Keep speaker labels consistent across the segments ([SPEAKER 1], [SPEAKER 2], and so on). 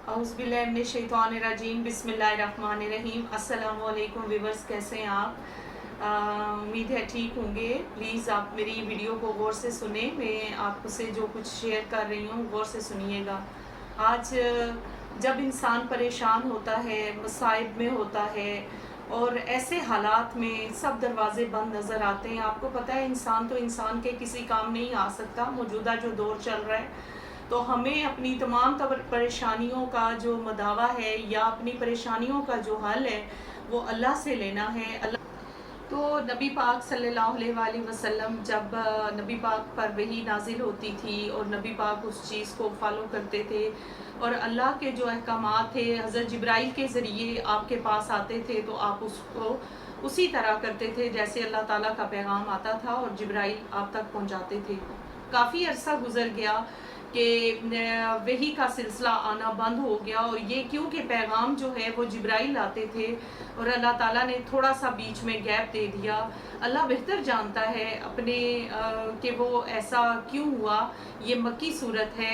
[SPEAKER 1] औज़ुबिल्लाहिमिनश्शैतानिर्रजीम बिस्मिल्लाहिर्रहमानिर्रहीम। अस्सलामु अलैकुम व्यूअर्स, कैसे हैं आप? उम्मीद है ठीक होंगे। प्लीज़ आप मेरी वीडियो को गौर से सुने। मैं आपसे जो कुछ शेयर कर रही हूँ गौर से सुनिएगा। आज जब इंसान परेशान होता है, मसाइब में होता है और ऐसे हालात में सब दरवाज़े बंद नज़र आते हैं। आपको पता है इंसान तो इंसान के किसी काम नहीं आ सकता। मौजूदा जो दौर चल रहा है तो हमें अपनी तमाम परेशानियों का जो मदावा है या अपनी परेशानियों का जो हल है वो अल्लाह से लेना है। तो नबी पाक सल्लल्लाहु अलैहि वसल्लम जब नबी पाक पर वही नाजिल होती थी और नबी पाक उस चीज़ को फॉलो करते थे और अल्लाह के जो अहकामात थे हज़रत जिब्राइल के ज़रिए आपके पास आते थे तो आप उसको उसी तरह करते थे जैसे अल्लाह ताला का पैगाम आता था और जिब्राइल आप तक पहुंचाते थे। काफ़ी अरसा गुजर गया कि वही का सिलसिला आना बंद हो गया और ये क्योंकि पैगाम जो है वो जिब्राइल लाते थे और अल्लाह ताला ने थोड़ा सा बीच में गैप दे दिया। अल्लाह बेहतर जानता है अपने कि वो ऐसा क्यों हुआ। ये मक्की सूरत है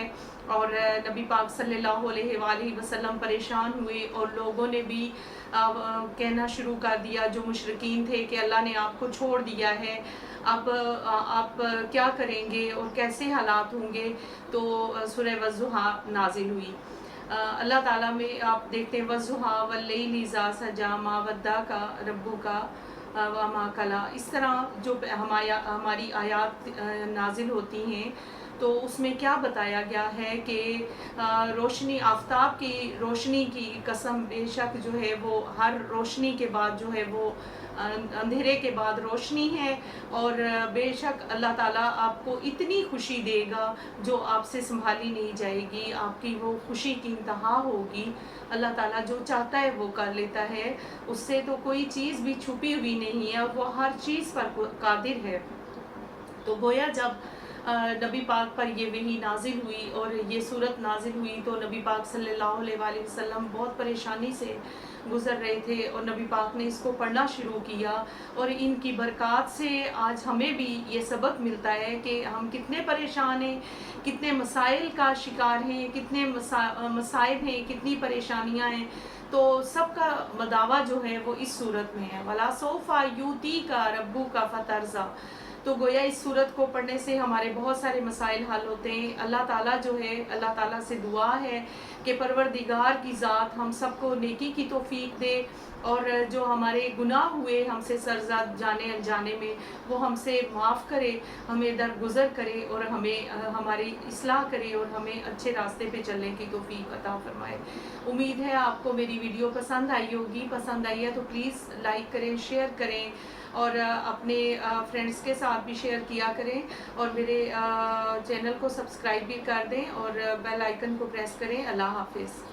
[SPEAKER 1] और नबी पाक सल्लल्लाहु अलैहि वसल्लम परेशान हुए और लोगों ने भी कहना शुरू कर दिया जो मुशरिकीन थे कि अल्लाह ने आपको छोड़ दिया है, अब आप क्या करेंगे और कैसे हालात होंगे। तो सूरह वज़्ज़ुहा नाजिल हुई। अल्लाह ताला में आप देखते हैं वज़्ज़ुहा वल्लैलि इज़ा सजा मा वद्दाका रब्बुका व मा कला। इस तरह जो हमारी आयात नाजिल होती हैं तो उसमें क्या बताया गया है कि रोशनी आफताब की रोशनी की कसम, बेशक जो है वो हर रोशनी के बाद जो है वो अंधेरे के बाद रोशनी है और बेशक अल्लाह ताला आपको इतनी खुशी देगा जो आपसे संभाली नहीं जाएगी। आपकी वो खुशी की इंतहा होगी। अल्लाह ताला जो चाहता है वो कर लेता है, उससे तो कोई चीज़ भी छुपी हुई नहीं है और वो हर चीज़ पर कादिर है। तो गोया जब नबी पाक पर ये वही नाजिल हुई और ये सूरत नाजिल हुई तो नबी पाक सल्लल्लाहु अलैहि वसल्लम बहुत परेशानी से गुज़र रहे थे और नबी पाक ने इसको पढ़ना शुरू किया और इनकी बरक़ात से आज हमें भी ये सबक मिलता है कि हम कितने परेशान हैं, कितने मसाइल का शिकार हैं, कितने मसाइब हैं, कितनी परेशानियां हैं। तो सबका मदावा जो है वो इस सूरत में है। वला सोफ़ा यूती का रब्बू का फ़तरज़ा। तो गोया इस सूरत को पढ़ने से हमारे बहुत सारे मसाइल हल होते हैं। अल्लाह ताला जो है, अल्लाह ताला से दुआ है कि परवरदिगार की ज़ात हम सबको नेकी की तौफीक दे और जो हमारे गुनाह हुए हमसे सरज़द जाने अनजाने में वो हमसे माफ़ करे, हमें दरगुज़र करे और हमें हमारी इस्लाह करे और हमें अच्छे रास्ते पे चलने की तौफीक अता फरमाए। उम्मीद है आपको मेरी वीडियो पसंद आई होगी। पसंद आई है तो प्लीज़ लाइक करें, शेयर करें और अपने फ्रेंड्स के साथ भी शेयर किया करें और मेरे चैनल को सब्सक्राइब भी कर दें और बेल आइकन को प्रेस करें। अल्लाह हाफिज़।